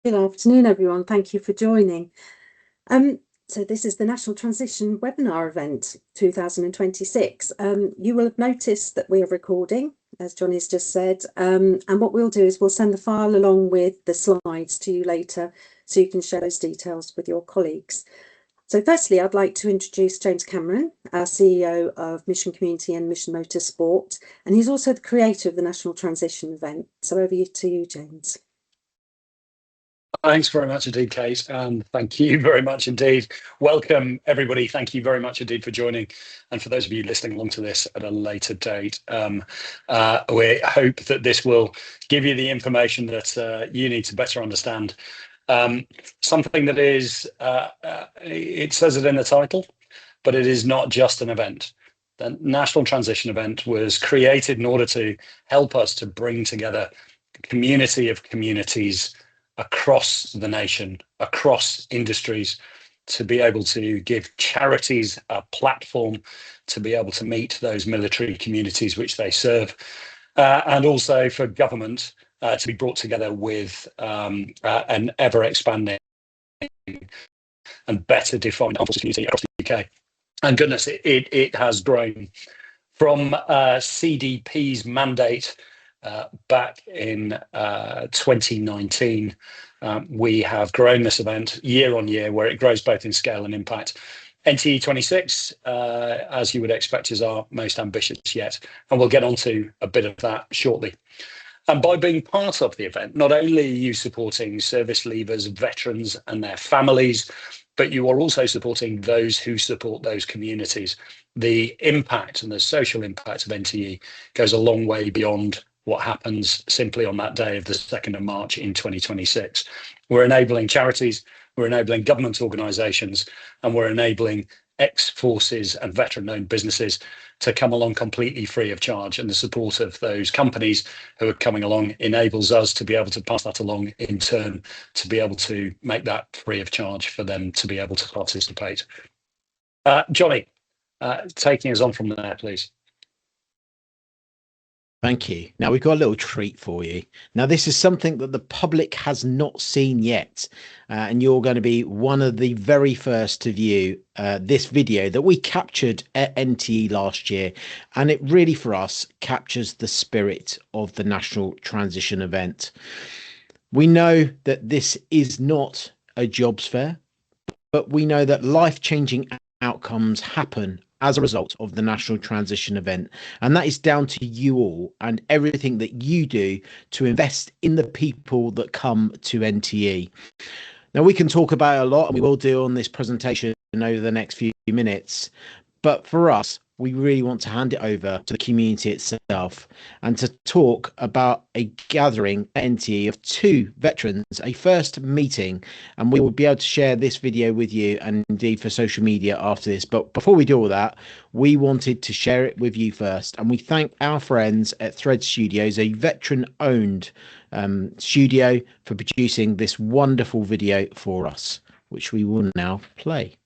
Good afternoon, everyone. Thank you for joining. So this is the National Transition Webinar Event 2026. You will have noticed that we are recording, as Jonny's just said, and what we'll do is we'll send the file along with the slides to you later so you can share those details with your colleagues. So firstly, I'd like to introduce James Cameron, our CEO of Mission Community and Mission Motorsport, and he's also the creator of the National Transition Event. So over to you, James. Thanks very much indeed, Kate, and thank you very much indeed. Welcome, everybody. Thank you very much indeed for joining. And for those of you listening along to this at a later date, we hope that this will give you the information that you need to better understand. Something that is, it says it in the title, but it is not just an event. The National Transition Event was created in order to help us to bring together a community of communities across the nation, across industries, to be able to give charities a platform to be able to meet those military communities which they serve, and also for government to be brought together with an ever-expanding and better defined armed forces community across the UK. And goodness, it has grown from CDP's mandate back in 2019. We have grown this event year on year, where it grows both in scale and impact. NTE 26, as you would expect, is our most ambitious yet, and we'll get onto a bit of that shortly. And by being part of the event, not only are you supporting service leavers, veterans and their families, but you are also supporting those who support those communities. The impact and the social impact of NTE goes a long way beyond what happens simply on that day of the 2nd of March in 2026. We're enabling charities, we're enabling government organisations, and we're enabling ex-forces and veteran-owned businesses to come along completely free of charge. And the support of those companies who are coming along enables us to be able to pass that along in turn, to be able to make that free of charge for them to be able to participate. Jonny, taking us on from there, please. Thank you. Now we've got a little treat for you. Now this is something that the public has not seen yet, and you're going to be one of the very first to view this video that we captured at NTE last year, and it really for us captures the spirit of the National Transition Event. We know that this is not a jobs fair, but we know that life-changing outcomes happen as a result of the National Transition Event, and that is down to you all and everything that you do to invest in the people that come to NTE. Now we can talk about it a lot, and we will do on this presentation over the next few minutes, but for us, we really want to hand it over to the community itself and to talk about a gathering at NTE of 2 veterans, a first meeting, and we will be able to share this video with you and indeed for social media after this. But before we do all that, we wanted to share it with you first, and we thank our friends at Thread Studios, a veteran-owned studio, for producing this wonderful video for us, which we will now play.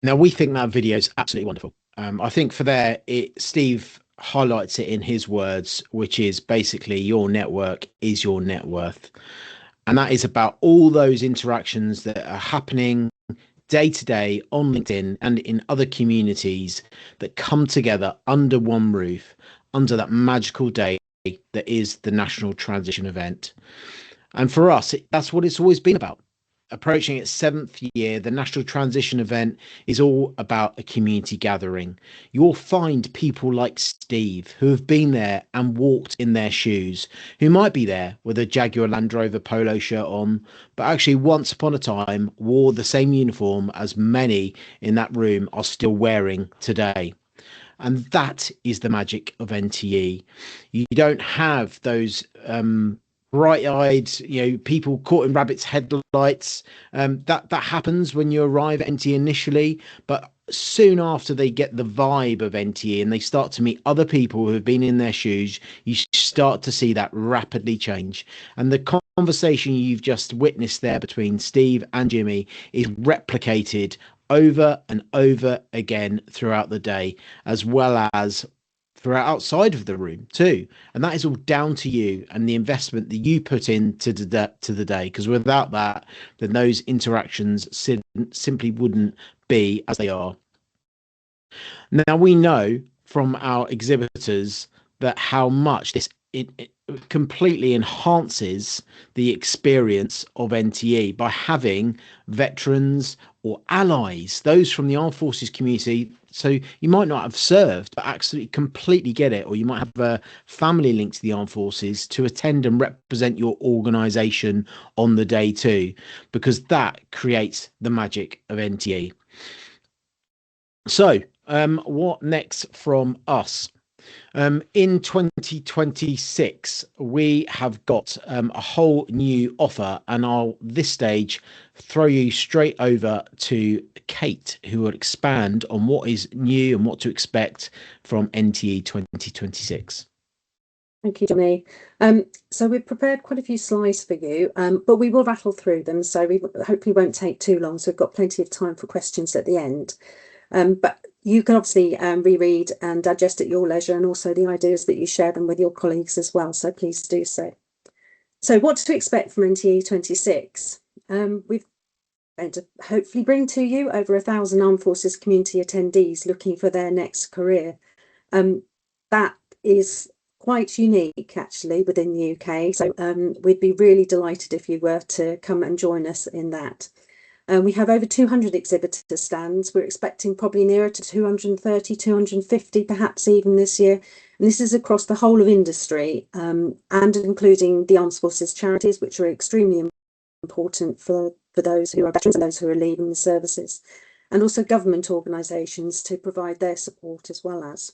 Now, we think that video is absolutely wonderful. I think for there, Steve highlights it in his words, which is basically your network is your net worth. And that is about all those interactions that are happening day to day on LinkedIn and in other communities that come together under one roof, under that magical day that is the National Transition Event. And for us, that's what it's always been about. Approaching its 7th year, the National Transition Event is all about a community gathering. You'll find people like Steve who have been there and walked in their shoes, who might be there with a Jaguar Land Rover polo shirt on, but actually once upon a time wore the same uniform as many in that room are still wearing today. And that is the magic of NTE. You don't have those bright-eyed, people caught in rabbits' headlights. That happens when you arrive at NTE initially, but soon after they get the vibe of NTE and they start to meet other people who have been in their shoes, you start to see that rapidly change. And the conversation you've just witnessed there between Steve and Jimmy is replicated over and over again throughout the day, as well as throughout outside of the room too. And that is all down to you and the investment that you put into the day, because without that, then those interactions simply wouldn't be as they are. Now, we know from our exhibitors that how much it completely enhances the experience of NTE by having veterans or allies, those from the armed forces community. So you might not have served, but absolutely completely get it. Or you might have a family linked to the armed forces to attend and represent your organisation on the day too, because that creates the magic of NTE. So what next from us? In 2026, we have got a whole new offer, and I'll this stage throw you straight over to Kate, who will expand on what is new and what to expect from NTE 2026. Thank you, Jonny. So we've prepared quite a few slides for you, but we will rattle through them, so we hopefully won't take too long. So we've got plenty of time for questions at the end. But you can obviously reread and digest at your leisure, and also the ideas that you share them with your colleagues as well. So please do so. So what to expect from NTE 26? We've going to hopefully bring to you over 1,000 Armed Forces community attendees looking for their next career. That is quite unique actually within the UK. So we'd be really delighted if you were to come and join us in that. We have over 200 exhibitor stands. We're expecting probably nearer to 230, 250 perhaps even this year. And this is across the whole of industry and including the Armed Forces charities, which are extremely important for those who are veterans and those who are leaving the services, and also government organisations to provide their support as well as.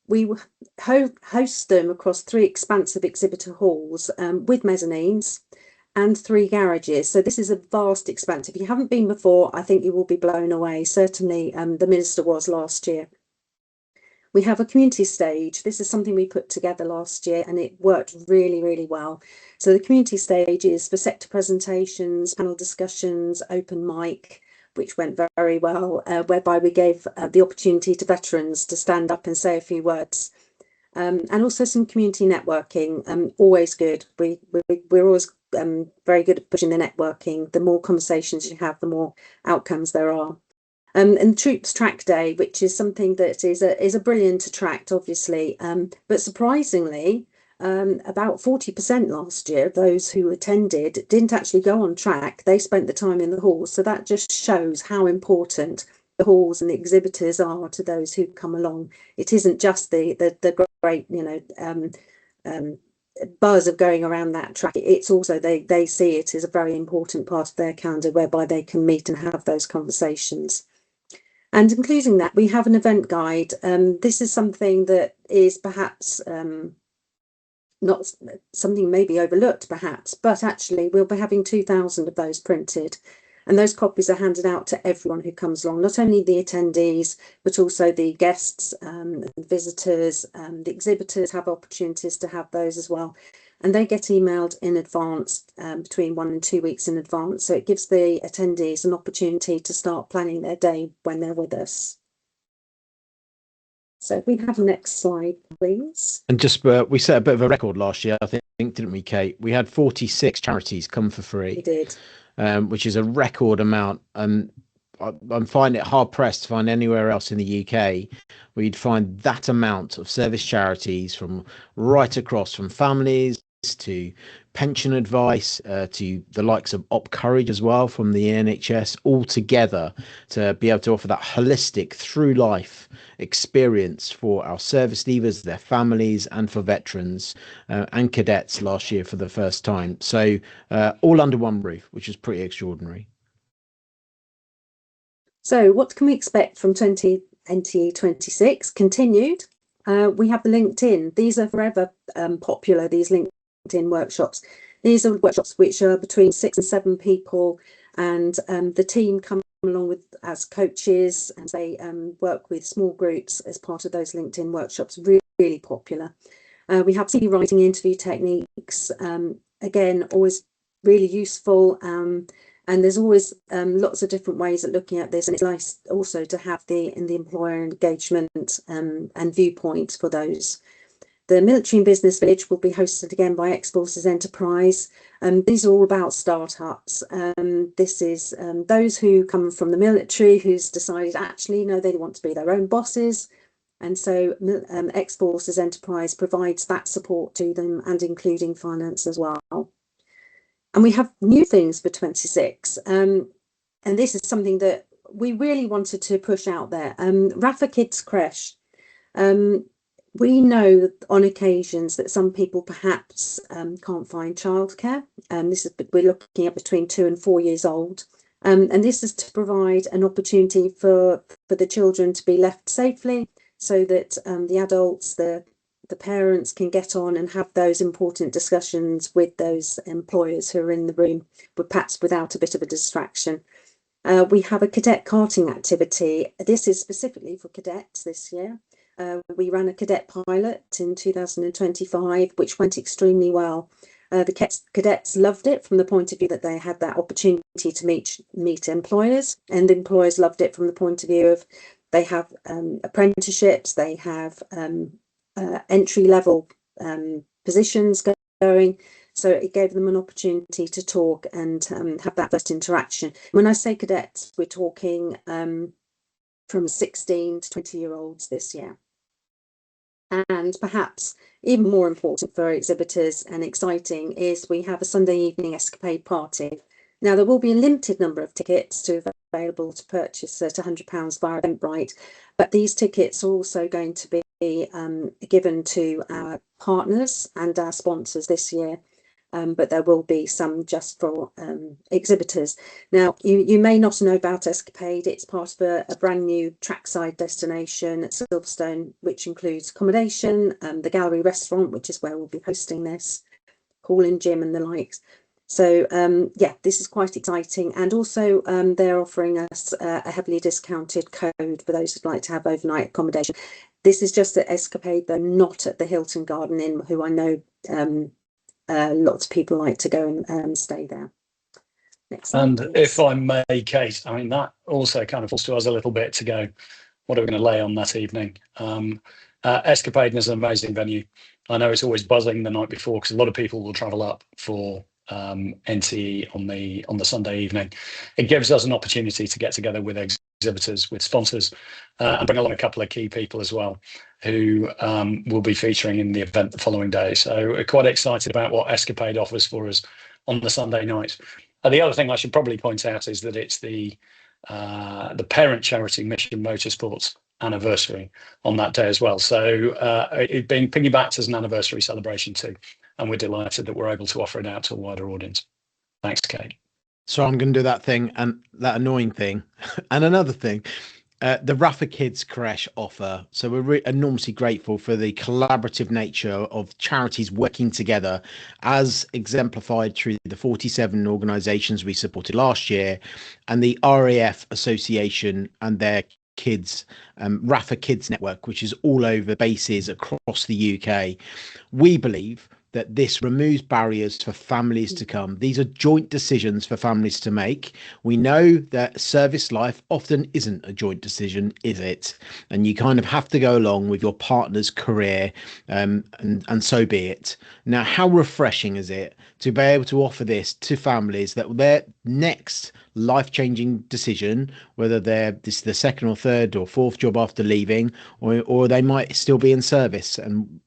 We host them across 3 expansive exhibitor halls with mezzanines and 3 garages. So this is a vast expanse. If you haven't been before, I think you will be blown away. Certainly the Minister was last year. We have a community stage. This is something we put together last year and it worked really, really well. So the community stage is for sector presentations, panel discussions, open mic, which went very well, whereby we gave the opportunity to veterans to stand up and say a few words. And also some community networking, always good. We're always very good at pushing the networking. The more conversations you have, the more outcomes there are. And Troops Track Day, which is something that is a brilliant attract, obviously, but surprisingly, about 40% last year, those who attended didn't actually go on track. They spent the time in the halls. So that just shows how important the halls and the exhibitors are to those who come along. It isn't just the great, buzz of going around that track. It's also they see it as a very important part of their calendar whereby they can meet and have those conversations. And including that, we have an event guide. This is something that is perhaps not something maybe overlooked perhaps, but actually we'll be having 2,000 of those printed. And those copies are handed out to everyone who comes along, not only the attendees, but also the guests, visitors, the exhibitors have opportunities to have those as well. and they get emailed in advance, between 1 and 2 weeks in advance. So it gives the attendees an opportunity to start planning their day when they're with us. So if we have the next slide, please. And just we set a bit of a record last year, I think, didn't we, Kate? We had 46 charities come for free. We did. Which is a record amount. And I'm finding it hard pressed to find anywhere else in the UK where you'd find that amount of service charities from right across, from families to pension advice, to the likes of Op Courage as well from the NHS, all together to be able to offer that holistic through life experience for our service leavers, their families, and for veterans and cadets last year for the first time. So all under one roof, which is pretty extraordinary. So what can we expect from 2026? Continued. We have the LinkedIn. These are forever popular, these LinkedIn workshops. These are workshops which are between 6 and 7 people, and the team come along with as coaches, and they work with small groups as part of those LinkedIn workshops. Really, really popular. We have CV writing interview techniques, again, always really useful, and there's always lots of different ways of looking at this, and it's nice also to have the employer engagement and viewpoints for those. The Military and Business Village will be hosted again by Ex-Forces Enterprise. These are all about startups. This is those who come from the military who's decided actually, no, they want to be their own bosses. And so Ex-Forces Enterprise provides that support to them, and including finance as well. And we have new things for 26. And this is something that we really wanted to push out there. Rafa Kids Creche. We know that on occasions that some people perhaps can't find childcare. We're looking at between 2 and 4 years old. And this is to provide an opportunity for the children to be left safely, so that the adults, the parents can get on and have those important discussions with those employers who are in the room, but perhaps without a bit of a distraction. We have a cadet karting activity. This is specifically for cadets this year. We ran a cadet pilot in 2025, which went extremely well. The cadets loved it from the point of view that they had that opportunity to meet employers, and employers loved it from the point of view of they have apprenticeships, they have entry-level positions going. So it gave them an opportunity to talk and have that first interaction. When I say cadets, we're talking from 16 to 20-year-olds this year. And perhaps even more important for exhibitors and exciting is we have a Sunday evening escapade party. Now, there will be a limited number of tickets available to purchase at £100 via Eventbrite, but these tickets are also going to be given to our partners and our sponsors this year. But there will be some just for exhibitors. Now, you may not know about Escapade. It's part of a brand new trackside destination at Silverstone, which includes accommodation, the gallery restaurant, which is where we'll be hosting this, call-in gym and the likes. So yeah, this is quite exciting. And also they're offering us a heavily discounted code for those who'd like to have overnight accommodation. This is just at Escapade, though, not at the Hilton Garden Inn, who I know lots of people like to go and stay there. Next slide, and please. if I may, Kate, I mean, that also kind of falls to us a little bit to go, what are we going to lay on that evening? Escapade is an amazing venue. I know it's always buzzing the night before because a lot of people will travel up for NTE on the Sunday evening. It gives us an opportunity to get together with exhibitors, with sponsors, and bring along a couple of key people as well who will be featuring in the event the following day. So we're quite excited about what Escapade offers for us on the Sunday night. The other thing I should probably point out is that it's the parent charity Mission Motorsports anniversary on that day as well. So it's been piggybacked as an anniversary celebration too. And we're delighted that we're able to offer it out to a wider audience. Thanks, Kate. So I'm going to do that thing and that annoying thing and another thing. The Rafa Kids Creche offer. So we're enormously grateful for the collaborative nature of charities working together, as exemplified through the 47 organisations we supported last year, and the RAF Association and their kids, Rafa Kids Network, which is all over bases across the UK. We believe that this removes barriers for families to come. These are joint decisions for families to make. We know that service life often isn't a joint decision, is it? And you kind of have to go along with your partner's career, and so be it. Now, how refreshing is it to be able to offer this to families, that their next life-changing decision, whether this is the second or third or fourth job after leaving, or they might still be in service, and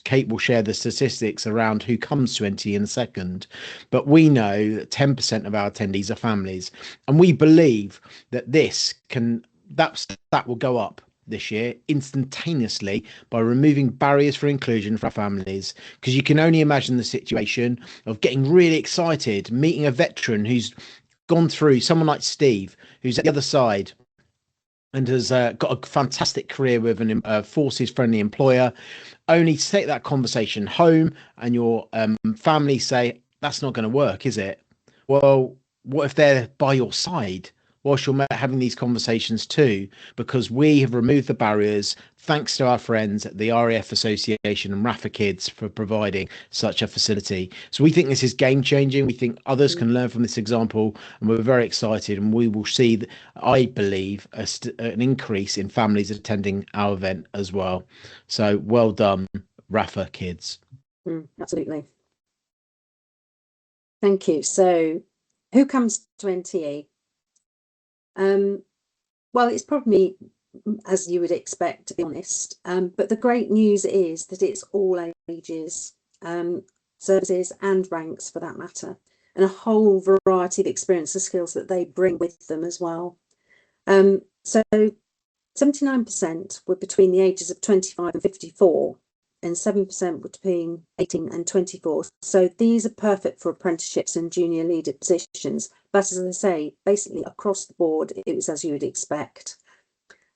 Kate will share the statistics around who comes to NTE in a second, but we know that 10% of our attendees are families, and we believe that that will go up this year instantaneously by removing barriers for inclusion for our families. Because you can only imagine the situation of getting really excited, meeting a veteran who's gone through, someone like Steve, who's at the other side and has got a fantastic career with a forces-friendly employer, only to take that conversation home and your family say, that's not going to work, is it? Well, what if they're by your side whilst you're having these conversations too? Because we have removed the barriers, thanks to our friends at the RAF Association and RAFA Kids for providing such a facility. So we think this is game changing. We think others can learn from this example, and we're very excited, and we will see, I believe, an increase in families attending our event as well. So well done, RAFA Kids. Absolutely. Thank you. So who comes to NTE? Well, it's probably as you would expect, to be honest. But the great news is that it's all ages, services and ranks for that matter, and a whole variety of experience and skills that they bring with them as well. So 79% were between the ages of 25 and 54, and 7% were between 18 and 24. So these are perfect for apprenticeships and junior leader positions. But as I say, basically across the board, it was as you would expect.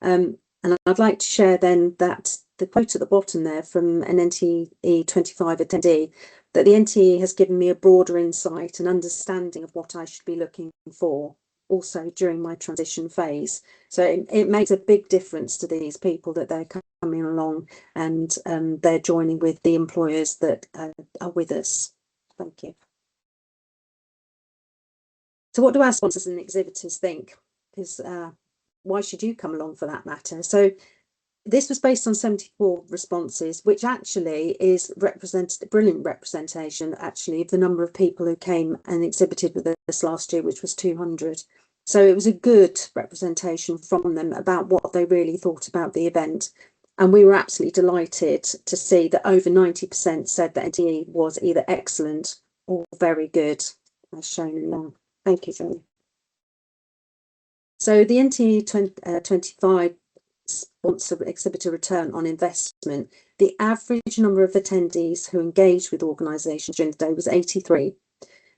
And I'd like to share then that the quote at the bottom there from an NTE 25 attendee, that the NTE has given me a broader insight and understanding of what I should be looking for also during my transition phase. So it makes a big difference to these people that they're coming along and they're joining with the employers that are with us. Thank you. So what do our sponsors and exhibitors think? Because why should you come along for that matter? So this was based on 74 responses, which actually is brilliant representation actually of the number of people who came and exhibited with us last year, which was 200. So it was a good representation from them about what they really thought about the event. And we were absolutely delighted to see that over 90% said that NTE was either excellent or very good, as shown in there. Thank you, Jonny. So the NTE 25 sponsor exhibitor return on investment, the average number of attendees who engaged with organisations during the day was 83,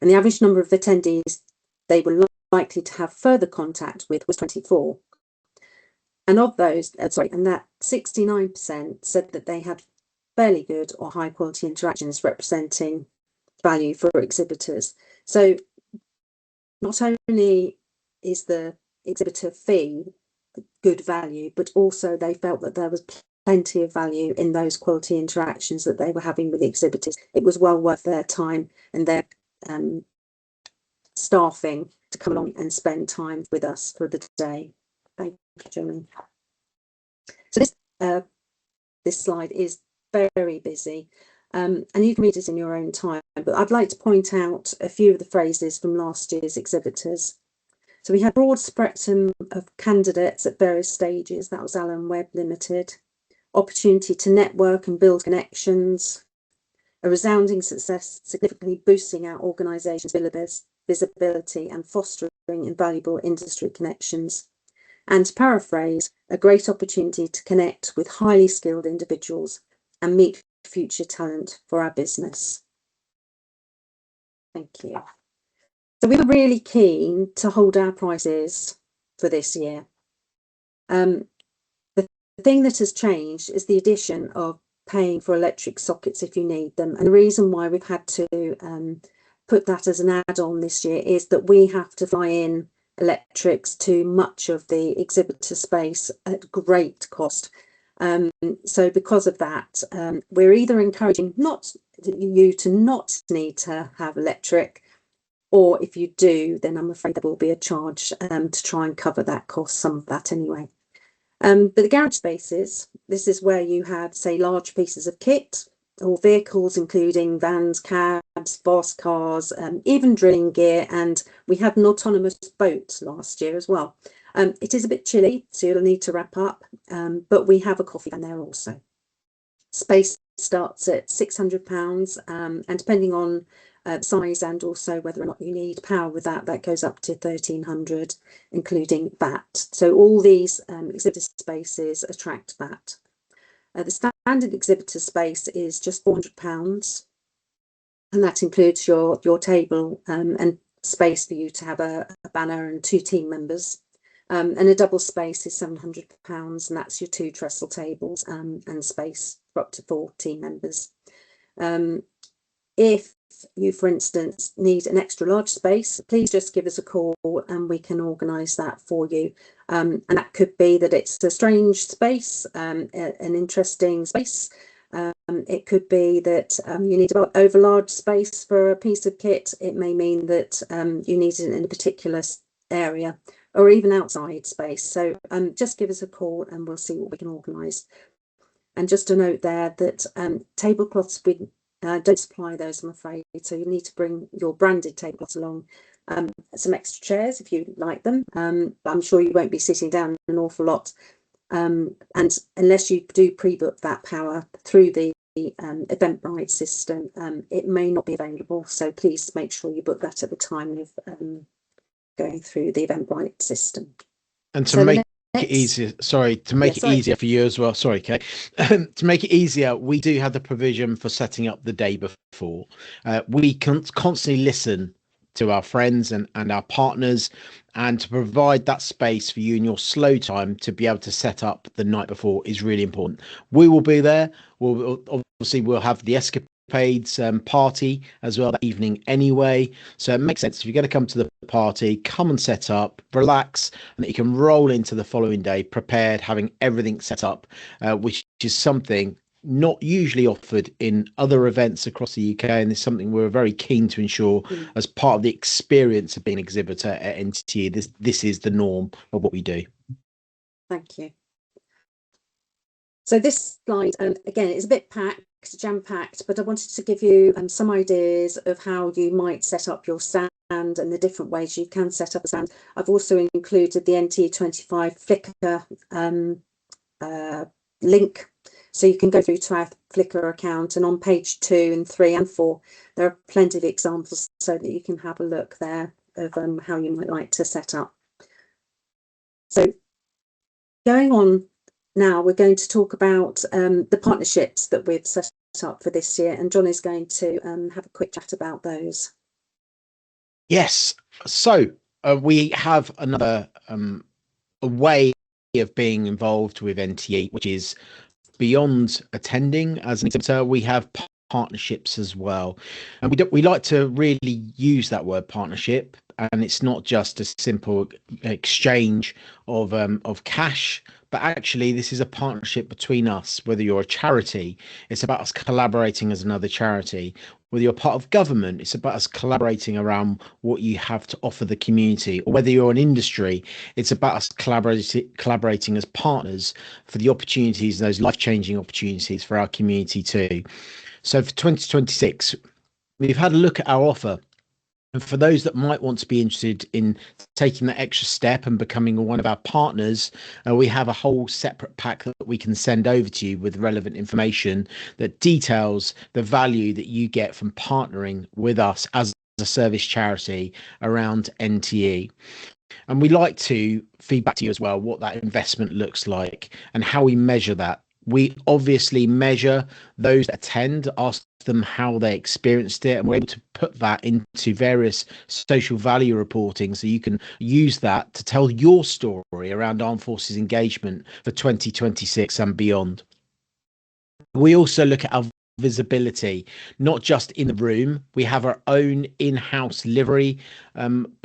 and the average number of attendees they were likely to have further contact with was 24. And of those, and that 69% said that they had fairly good or high quality interactions representing value for exhibitors. So not only is the exhibitor fee good value, but also they felt that there was plenty of value in those quality interactions that they were having with the exhibitors. It was well worth their time and their staffing to come along and spend time with us for the day. Thank you, Jonny. So this slide is very busy, and you can read it in your own time, but I'd like to point out a few of the phrases from last year's exhibitors. So we had a broad spectrum of candidates at various stages. That was Allen Webb Limited. Opportunity to network and build connections. A resounding success, significantly boosting our organisation's visibility and fostering invaluable industry connections. And to paraphrase, a great opportunity to connect with highly skilled individuals and meet future talent for our business. Thank you. So we were really keen to hold our prices for this year. The thing that has changed is the addition of paying for electric sockets if you need them. And the reason why we've had to put that as an add-on this year is that we have to fly in electrics to much of the exhibitor space at great cost. So because of that, we're either encouraging you to not need to have electric, or if you do, then I'm afraid there will be a charge to try and cover that cost, some of that anyway. But the garage spaces, this is where you have, say, large pieces of kit or vehicles, including vans, cabs, boss cars, even drilling gear. And we had an autonomous boat last year as well. It is a bit chilly, so you'll need to wrap up, but we have a coffee van there also. Space starts at £600, and depending on size and also whether or not you need power with that goes up to 1,300, including VAT. So all these exhibitor spaces attract VAT. The standard exhibitor space is just £400, and that includes your table and space for you to have a banner and 2 team members. And a double space is £700, and that's your 2 trestle tables and space for up to 4 team members. If you, for instance, need an extra large space, please just give us a call and we can organise that for you. And that could be that it's a strange space, an interesting space. It could be that you need an over large space for a piece of kit. It may mean that you need it in a particular area, or even outside space. So just give us a call and we'll see what we can organise. And just a note there that tablecloths, we don't supply those, I'm afraid. So you need to bring your branded tablecloths along. Some extra chairs if you like them. But I'm sure you won't be sitting down an awful lot. And unless you do pre-book that power through the Eventbrite system, it may not be available. So please make sure you book that at the time of going through the Eventbrite system. And to make it easier, it easier for you as well. Sorry, Kate. To make it easier, we do have the provision for setting up the day before. We can constantly listen to our friends and our partners, and to provide that space for you in your slow time to be able to set up the night before is really important. We will be there. We'll have the escapades party as well that evening anyway, so it makes sense if you're going to come to the party, come and set up, relax, and that you can roll into the following day prepared, having everything set up, which is something not usually offered in other events across the UK, and it's something we're very keen to ensure as part of the experience of being an exhibitor at NTE. This is the norm of what we do. Thank you. So this slide, again, is a bit jam-packed, but I wanted to give you some ideas of how you might set up your stand and the different ways you can set up a stand. I've also included the NTE25 Flickr link, so you can go through to our Flickr account, and on page 2 and 3 and 4 there are plenty of examples so that you can have a look there of how you might like to set up. So going on now, we're going to talk about the partnerships that we've set up for this year, and John is going to have a quick chat about those. Yes, so we have another a way of being involved with NTE, which is beyond attending as an exhibitor. We have partnerships as well, and we like to really use that word partnership, and it's not just a simple exchange of cash, but actually this is a partnership between us. Whether you're a charity, it's about us collaborating as another charity. Whether you're part of government, it's about us collaborating around what you have to offer the community. Or whether you're an industry, it's about us collaborating as partners for the opportunities, those life-changing opportunities for our community too. So for 2026, we've had a look at our offer. And for those that might want to be interested in taking that extra step and becoming one of our partners, we have a whole separate pack that we can send over to you with relevant information that details the value that you get from partnering with us as a service charity around NTE. And we like to feedback to you as well what that investment looks like and how we measure that. We obviously measure those that attend, ask them how they experienced it, and we're able to put that into various social value reporting, so you can use that to tell your story around armed forces engagement for 2026 and beyond. We also look at our visibility, not just in the room. We have our own in-house livery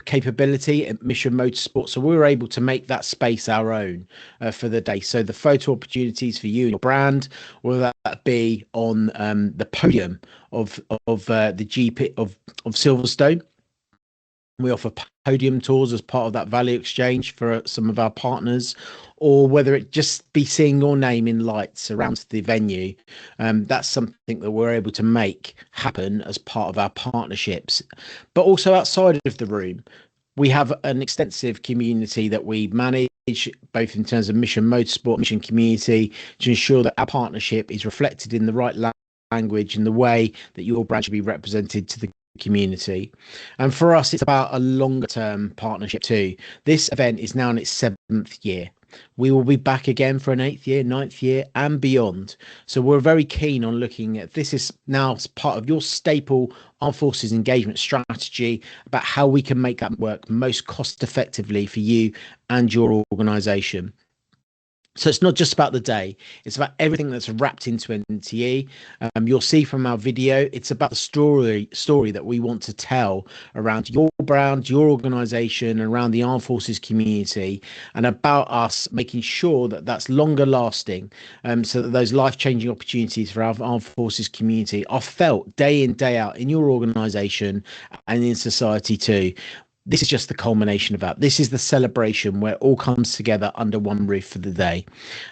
capability at Mission Motorsport, so we were able to make that space our own for the day. So the photo opportunities for you and your brand, whether that be on the podium of the GP of Silverstone. We offer podium tours as part of that value exchange for some of our partners, or whether it just be seeing your name in lights around the venue. That's something that we're able to make happen as part of our partnerships. But also outside of the room, we have an extensive community that we manage, both in terms of Mission Motorsport, Mission Community, to ensure that our partnership is reflected in the right language and the way that your brand should be represented to the community. And for us, it's about a longer term partnership too. This event is now in its 7th year. We will be back again for an 8th year, 9th year and beyond. So we're very keen on looking at this is now part of your staple Armed Forces engagement strategy about how we can make that work most cost effectively for you and your organisation. So it's not just about the day, it's about everything that's wrapped into NTE. You'll see from our video, it's about the story that we want to tell around your brand, your organisation, around the Armed Forces community, and about us making sure that that's longer lasting, so that those life-changing opportunities for our Armed Forces community are felt day in, day out in your organisation and in society too. This is just the culmination of that. This is the celebration where it all comes together under one roof for the day.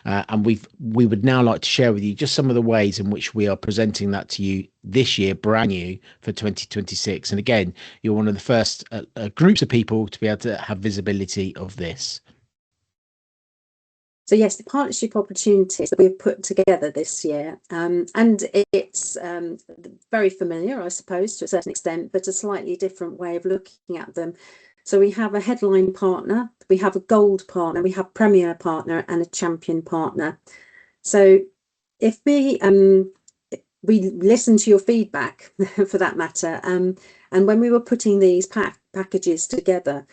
And we would now like to share with you just some of the ways in which we are presenting that to you this year, brand new for 2026. And again, you're one of the first groups of people to be able to have visibility of this. So yes, the partnership opportunities that we've put together this year, and it's very familiar, I suppose, to a certain extent, but a slightly different way of looking at them. So we have a headline partner, we have a gold partner, we have premier partner and a champion partner. So if we listen to your feedback for that matter, and when we were putting these packages together,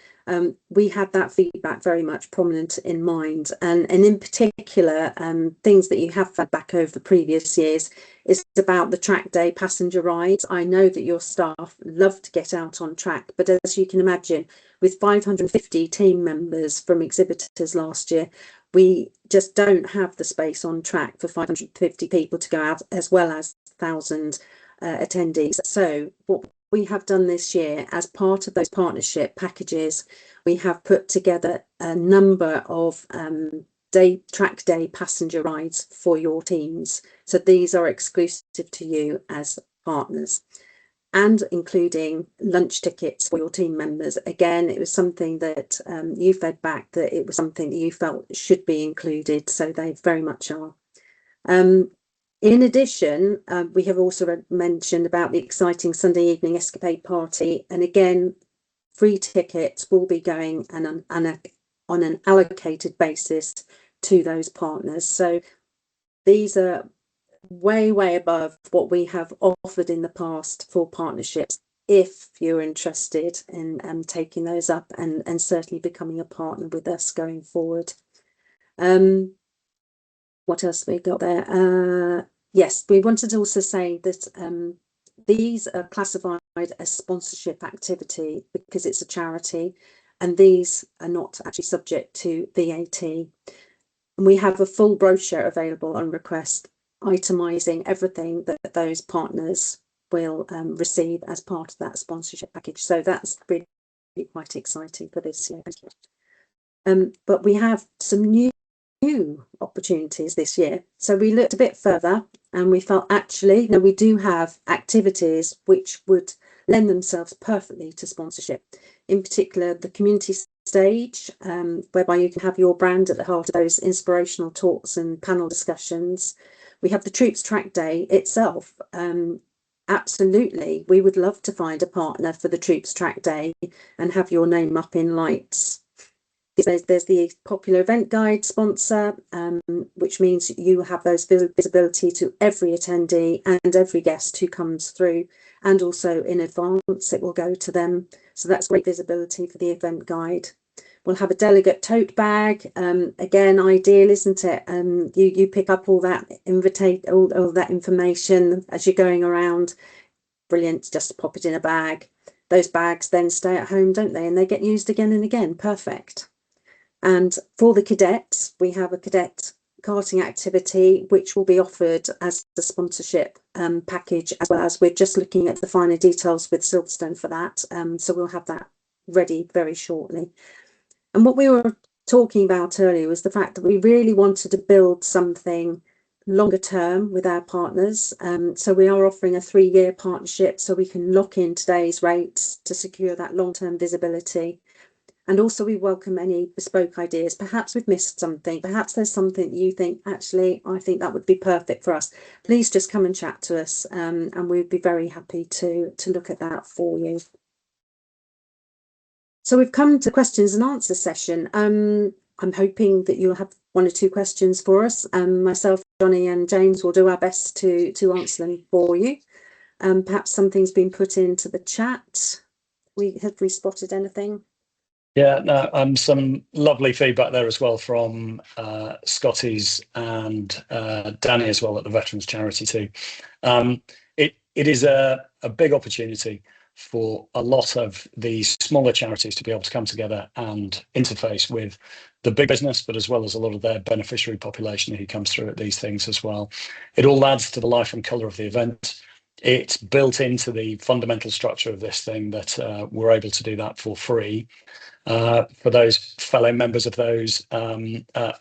we had that feedback very much prominent in mind, and in particular things that you have fed back over the previous years is about the track day passenger rides. I know that your staff love to get out on track, but as you can imagine, with 550 team members from Exhibitors last year, we just don't have the space on track for 550 people to go out, as well as 1,000 attendees. So what we have done this year as part of those partnership packages, we have put together a number of track day passenger rides for your teams. So these are exclusive to you as partners, and including lunch tickets for your team members. Again, it was something that you fed back that it was something that you felt should be included, so they very much are. In addition, we have also mentioned about the exciting Sunday evening escapade party, and again, free tickets will be going on an allocated basis to those partners. So these are way above what we have offered in the past for partnerships, if you're interested in taking those up and certainly becoming a partner with us going forward. What else we got there? Yes, we wanted to also say that these are classified as sponsorship activity because it's a charity, and these are not actually subject to VAT. And we have a full brochure available on request, itemising everything that those partners will receive as part of that sponsorship package. So that's really quite exciting for this year. But we have some new opportunities this year. So we looked a bit further and we felt actually, no, we do have activities which would lend themselves perfectly to sponsorship. In particular, the community stage, whereby you can have your brand at the heart of those inspirational talks and panel discussions. We have the Troops Track Day itself. Absolutely, we would love to find a partner for the Troops Track Day and have your name up in lights. There's the popular event guide sponsor, which means you have those visibility to every attendee and every guest who comes through, and also in advance it will go to them. So that's great visibility for the event guide. We'll have a delegate tote bag. Again, ideal, isn't it? You pick up all that all that information as you're going around. Brilliant, just pop it in a bag. Those bags then stay at home, don't they? And they get used again and again. Perfect. And for the cadets, we have a cadet karting activity, which will be offered as the sponsorship package, as well as we're just looking at the finer details with Silverstone for that. So we'll have that ready very shortly. And what we were talking about earlier was the fact that we really wanted to build something longer term with our partners. So we are offering a 3-year partnership so we can lock in today's rates to secure that long-term visibility. And also we welcome any bespoke ideas. Perhaps we've missed something. Perhaps there's something you think, actually, I think that would be perfect for us. Please just come and chat to us, and we'd be very happy to look at that for you. So we've come to questions and answers session. I'm hoping that you'll have 1 or 2 questions for us. Myself, Jonny and James will do our best to answer them for you. Perhaps something's been put into the chat. Have we spotted anything? Yeah, no, some lovely feedback there as well from Scotty's and Danny as well at the Veterans Charity too. It is a big opportunity for a lot of these smaller charities to be able to come together and interface with the big business, but as well as a lot of their beneficiary population who comes through at these things as well. It all adds to the life and colour of the event. It's built into the fundamental structure of this thing that we're able to do that for free for those fellow members of those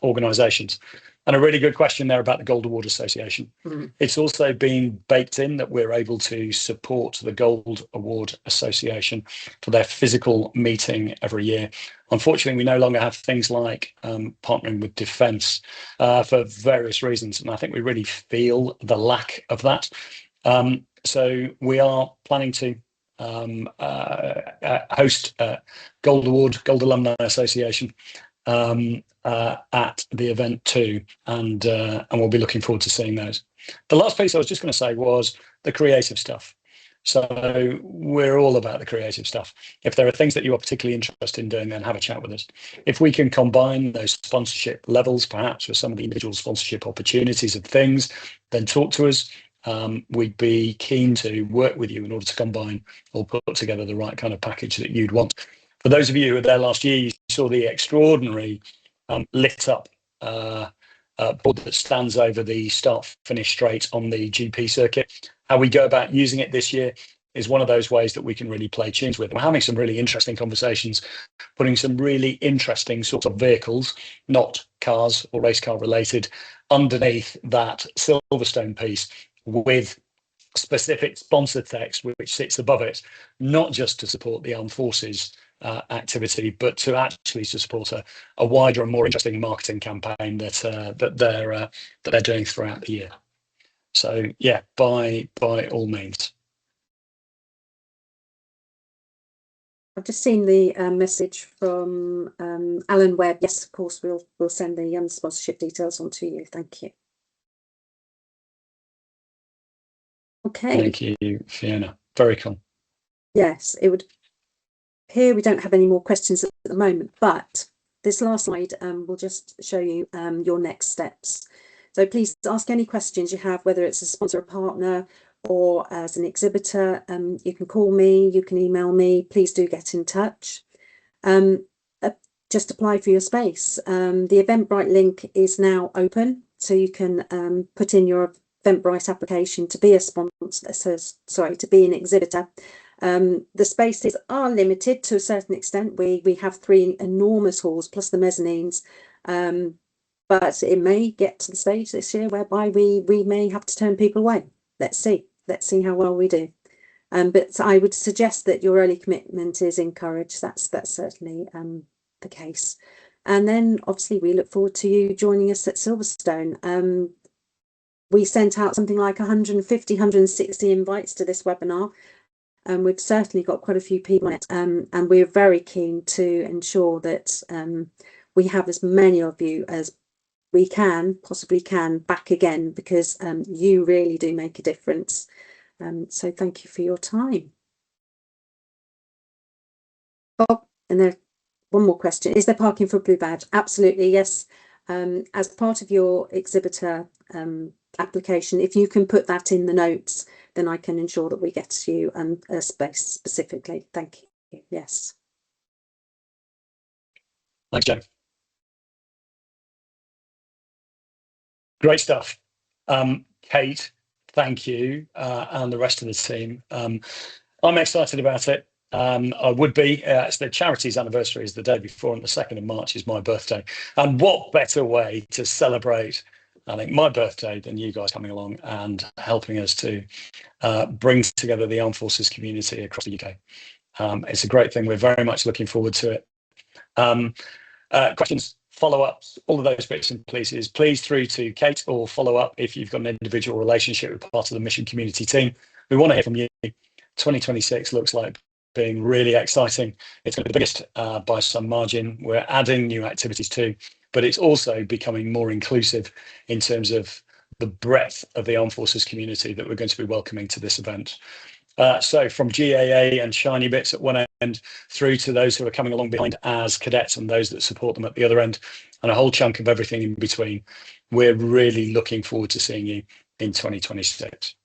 organisations. And a really good question there about the Gold Award Association. It's also been baked in that we're able to support the Gold Award Association for their physical meeting every year. Unfortunately, we no longer have things like partnering with Defence for various reasons. And I think we really feel the lack of that. So we are planning to host Gold Alumni Association at the event too, and we'll be looking forward to seeing those. The last piece I was just going to say was the creative stuff. So we're all about the creative stuff. If there are things that you are particularly interested in doing, then have a chat with us. If we can combine those sponsorship levels, perhaps with some of the individual sponsorship opportunities of things, then talk to us. We'd be keen to work with you in order to combine or put together the right kind of package that you'd want. For those of you who were there last year, you saw the extraordinary lit up board that stands over the start-finish straight on the GP circuit. How we go about using it this year is one of those ways that we can really play tunes with. We're having some really interesting conversations, putting some really interesting sorts of vehicles, not cars or race car related, underneath that Silverstone piece with specific sponsor text which sits above it, not just to support the armed forces activity, but to actually support a wider and more interesting marketing campaign that they're doing throughout the year. So yeah, by all means. I've just seen the message from Alan Webb. Yes, of course, we'll send the sponsorship details on to you. Thank you. Okay. Thank you, Fiona. Very cool. Yes, it would appear we don't have any more questions at the moment, but this last slide will just show you your next steps. So please ask any questions you have, whether it's a sponsor, a partner, or as an exhibitor. You can call me, you can email me. Please do get in touch. Just apply for your space. The Eventbrite link is now open, so you can put in your Eventbrite application to be a sponsor, to be an exhibitor. The spaces are limited to a certain extent. We have 3 enormous halls plus the mezzanines, but it may get to the stage this year whereby we may have to turn people away. Let's see how well we do. But I would suggest that your early commitment is encouraged. That's certainly the case. And then obviously we look forward to you joining us at Silverstone. We sent out something like 150, 160 invites to this webinar. We've certainly got quite a few people on it, and we're very keen to ensure that we have as many of you as we possibly can back again, because you really do make a difference. So thank you for your time. Bob, and there one more question. Is there parking for Blue Badge? Absolutely, yes. As part of your exhibitor application, if you can put that in the notes, then I can ensure that we get you a space specifically. Thank you. Yes. Thanks, Joe. Great stuff. Kate, thank you, and the rest of the team. I'm excited about it. I would be. It's the charity's anniversary is the day before, and the 2nd of March is my birthday. And what better way to celebrate, I think, my birthday than you guys coming along and helping us to bring together the armed forces community across the UK. It's a great thing. We're very much looking forward to it. Questions, follow-ups, all of those bits and pieces, please through to Kate, or follow up if you've got an individual relationship with part of the mission community team. We want to hear from you. 2026 looks like being really exciting. It's going to be the biggest by some margin. We're adding new activities too, but it's also becoming more inclusive in terms of the breadth of the armed forces community that we're going to be welcoming to this event. So from GAA and shiny bits at one end through to those who are coming along behind as cadets and those that support them at the other end, and a whole chunk of everything in between. We're really looking forward to seeing you in 2026.